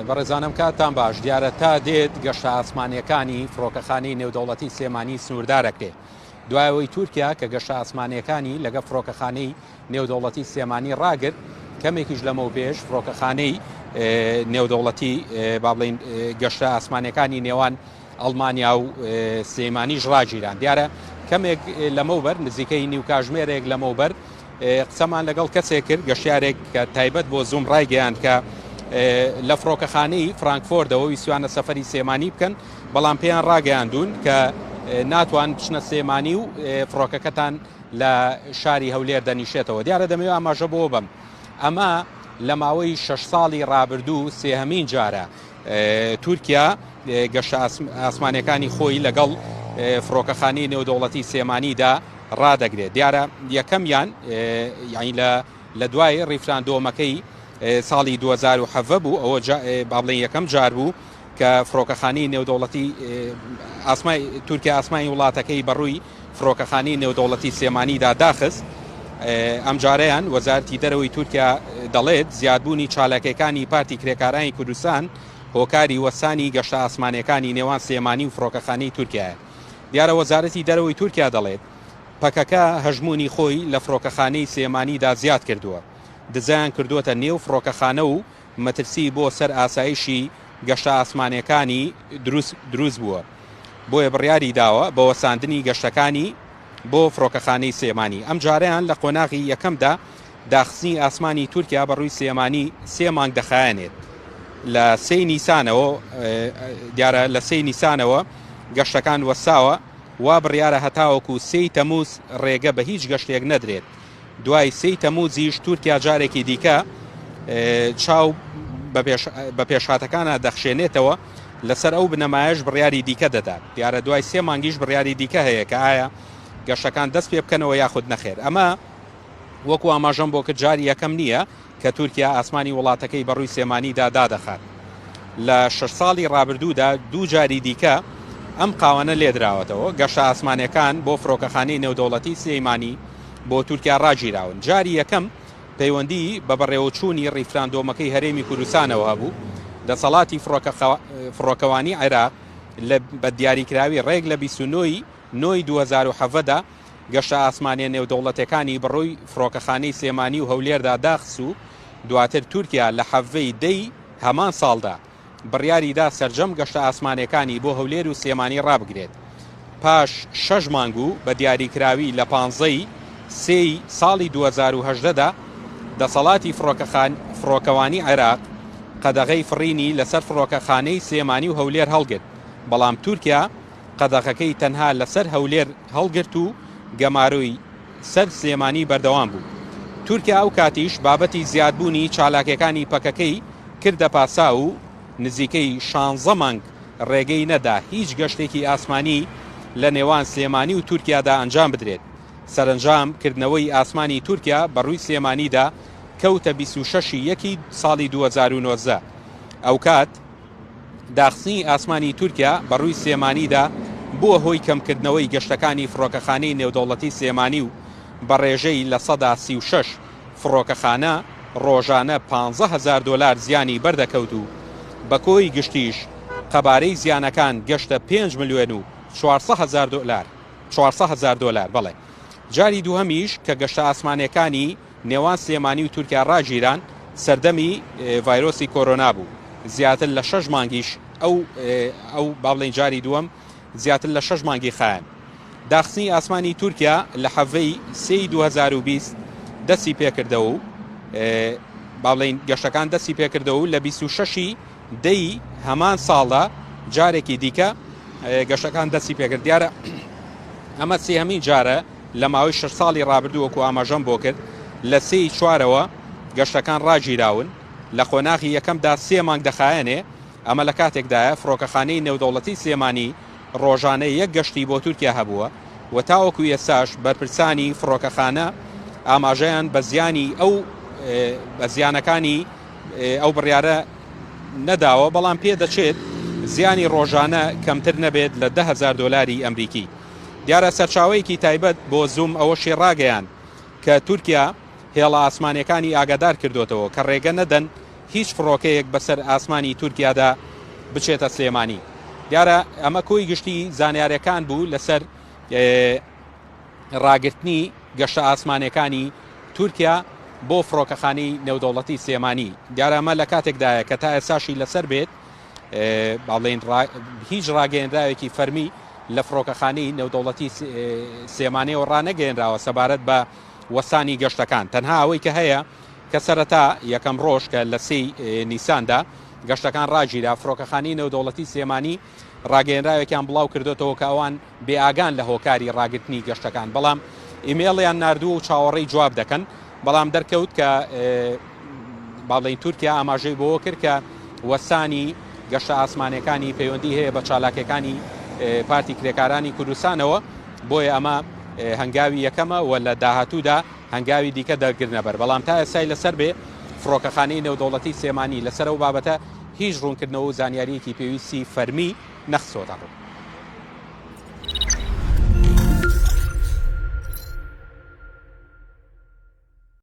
بەڕێزانم کاتان باش دیارە تا دێت گەشتە ئاسمانیەکانی فڕۆکەخانەی نێودەوڵەتی سێمانی سنووردارەکرێ دوایەوەی تورکیا کە گەشتە ئاسمانیەکانی لەگە فڕۆکەخانەی نێودەوڵەتی سێمانی ڕاگرت کەمێکیش لەمە پێش فڕۆکەخانەی نێودەوڵەتی با بڵین گەشتە ئاسمانیەکانی نێوان ئەڵمانیا و سێمانیش ڕاگیران دیارە کەمێک لەمەوبەر نزیکەی نیو کاژمێرێک لەمەوبەر قسەمان لەگەڵ کەسێک کرد گەشتیارێک کە تایبەت بۆ زوم ڕایگەیاند کە لە فڕۆکەخانەی فرانکفۆردەوە ویسوانە سەفەری سێمانی بکەن بەڵام پێیان ڕاگەیاندون کە ناتوان بچنە سێمانی و فڕۆکەکەتان لە شاری هەولێر دەنیشێتەوە دیارە دەمەوێت ئاماژە بۆ بم ئەمە لە ماوەی 6 ساڵی ڕابردوو سێهەمین جارە تورکیا گەشتە ئاسمانیەکانی خۆی لەگەڵ فڕۆکەخانەی نێودەوڵەتی سێمانیدا ڕادەگرێت دیارە یەکەمیان یعنی لە دوای ڕیفراندۆمەکەی ساڵی 2007 بوو ئەوە بابڵین یەکەم جار بوو کە فڕۆکەخانەی نێودەوڵەتی تورکیا ئاسمانی وڵاتەکەی بەڕووی فڕۆکەخانەی نێودەوڵەتی سێمانیدا داخست ئەم جارەیان وەزارەتی دەرەوەی تورکیا دەڵێت زیادبوونی چالاکیەکانی پارتی کرێکارانی کوردستان هۆکاری وەسانی گەشتە ئاسمانیەکانی نێوان سێمانی و فڕۆکەخانەی تورکیایە دیارە وەزارەتی دەرەوەی تورکیا دەڵێت پەکەکە هەژمونی خۆی لە فڕۆکەخانەی سێمانیدا زیاد کردووە دزیان کردووەتە نێو فڕۆکەخانە و مەترسی بۆ سەر ئاسایشی گەشتە ئاسمانیەکانی دروست بووە بۆیە بڕیاری داوە بە وەساندنی گەشتەکانی بۆ فڕۆکەخانەی سێمانی ئەم جارەیان لە قۆناغی یەکەمدا داخستنی ئاسمانی تورکیا بەڕووی سێمانی 3 مانگ دەخایەنێت لە 3 نیسانەوە دیارە لە 3 نیسانەوە گەشتەکان وەساوە وا بڕیارە هەتاوەکو 3 تەموز ڕێگە بە هیچ گەشتێک نەدرێت دوای 3 تەموزیش تورکیا جارێکی دیکە چاو بە پێشهاتەکانە دەخشێنێتەوە لەسەر ئەو بنەمایش بڕیاری دیکە دەدات دیارە دوای 3 مانگیش بڕیاری دیکە هەیە کە ئایا گەشتەکان دەست پێ بکەنەوە یاخود نەخێر ئەمە وەکو ئاماژەم بۆ کە جاری یەکەم نییە کە تورکیا ئاسمانی وڵاتەکەی بەڕووی سێمانیدا دادەخات لە 6 ساڵی ڕابردوودا 2 جاری دیکە ئەم قاوانە لێدراوەتەوە گەشتە ئاسمانیەکان بۆ فڕۆکەخانەی نێودەوڵەتی سێمانی بۆ تورکیا ڕاگیراون جاری یەکەم پەیوەندی بە بەڕێوەچوونی ڕیفراندۆمەکەی هەرێمی کوردستانەوە هەبوو دەسەڵاتی فڕۆکەوانی عێراق بە دیاریکراوی ڕێک لە 29 2007دا گەشتە ئاسمانیە نێودەوڵەتەکانی بەڕووی فڕۆکەخانەی سێمانی و هەولێردا داخست و دواتر تورکیا لە حەڤەی دەی هەمان ساڵدا بڕیاریدا سەرجەم گەشتە ئاسمانیەکانی بۆ هەولێر و سێمانی ڕابگرێت پاش 6 مانگ و بە دیاریکراوی لە 15 ساڵی 2018دا دەسەڵاتی فڕۆکەوانی عێراق قەدەغەی فڕینی لەسەر فڕۆکەخانەی سێمانی و هەولێر هەڵگرت بەڵام تورکیا قەدەغەکەی تەنها لەسەر هەولێر هەڵگرت و گەماروی سەر سلێمانی بەردەوام بوو تورکیا ئەو کاتیش بابەتی زیادبوونی چالاکیەکانی پەکەکەی کردە پاسا و نزیکەی 16 مانگ ڕێگەی نەدا هیچ گەشتێکی ئاسمانی لە نێوان سلێمانی و تورکیادا ئەنجام بدرێت سەرنجام کردنەوەی ئاسمانی تورکیا بەڕووی سلێمانیدا کەوتە 26 یەکی ساڵی 2019 ئەو کات داخستنی ئاسمانی تورکیا بەڕووی سێمانیدا بووە هۆی کەمکردنەوەی گەشتەکانی فڕۆکەخانەی نێودەوڵەتی سێمانی و بە ڕێژەی لە 36 فڕۆکەخانە ڕۆژانە 15,000 دلار زیانی بەردەکەوت و بە کۆی گشتیش قەبارەی زیانەکان گەشتە 5 ملیۆن و 400,000 دلار بەڵێ جاری دووهەمیش کە گەشتە ئاسمانیەکانی نێوان سێمانی و تورکیا ڕاگیران سەردەمی ڤایرۆسی کۆرۆنا بوو زیاتر لە 6 مانگیش ئەو بابڵین جاری دووەم زیاتر لە 6 مانگی خایەن داخستنی ئاسمانی تورکیا لە حەڤەی 2020 دەستی پێکردەوە و باڵین گەشتەکان دەستی پێکردەوە و لە 26 دەی هەمان ساڵدا جارێکی دیکە گەشتەکان دەستی پێکرد دیارە ئەمە سێهەمین جارە لە ماوەی 6 ساڵی ڕابردووەکو ئاماژەم بۆ کرد لە 3 چوارەوە گەشتەکان ڕاگیراون لە خۆناغی یەکەمدا 3 مانگ دەخایەنێ ئەمە لە کاتێکدایە فڕۆکەخانەی نێودەوڵەتی سێمانی ڕۆژانە 1 گەشتی بۆ تورکیا هەبووە و تاوەکو ئێستاش بەرپرسانی فڕۆکەخانە ئاماژەیان بە زیانی بە زیانەکانی ئەو بڕیارە نەداوە بەڵام پێدەچێت زیانی ڕۆژانە کەمتر نەبێت لە 10,000 دلاری ئەمریکی دیارە سەرچاوەیەکی تایبەت بۆ زوم ئەوەشی ڕاگەیان کە تورکیا هێڵە ئاسمانیەکانی ئاگادار کردوتەوە کە ڕێگە نەدەن هیچ فڕۆکەیەک بەسەر ئاسمانی تورکیادا بچێتە سلێمانی. دیارە ئەمە کۆی گشتی زانیاریەکان بوو لەسەر ڕاگررتنی گەشتە ئاسمانەکانی تورکیا بۆ فڕۆکەخانەی نێودەوڵەتی سلێمانی. دیارە ئەمە لە کاتێکدایە کە تا ئێساشی لەسەر بێت باڵێن هیچ ڕاگەیەنراوێکی فەرمی لە فڕۆکەخانەی نێودەوڵەتی سلێمانیەوە ڕانەگەێنراوە سەبارەت بە وەسانی گەشتەکان. تەنها ئەوەی کە هەیە کە سەرەتا یەکەم ڕۆژ کە لە 3 نیساندا گەشتەکان ڕاگیرا فڕۆکەخانەی نێودەوڵەتی سلێمانی ڕاگەیەنراوێکیان بڵاو کردوێتەوە کە ئەوان بێئاگان لە هۆکاری ڕاگررتنی گەشتەکان، بەڵام ئیمێڵیان نردووە و چاوەڕێی جواب دەکەن، بەڵام دەرکەوت کە باڵێن تورکیا ئاماژەی بۆەوە کرد کە وەسانی گەشتە ئاسمانەکانی پەیوەندی هەیە بە چالاکیەکانی پارتی کرێکارانی کوردستانەوە، بۆیە ئەمە هەنگاوی یەکەمە و لە داهاتوودا هەنگاوی دیکە دەرگرنەبەر. بەڵام تا ئێستای لەسەر بێ فڕۆکەخانەی نێودەوڵەتی سلێمانی لەسەرەوە بابەتە هیچ ڕوونکردنەوە و زانیاریەکی پێویستی فەرمی نەخسۆتەڕوو.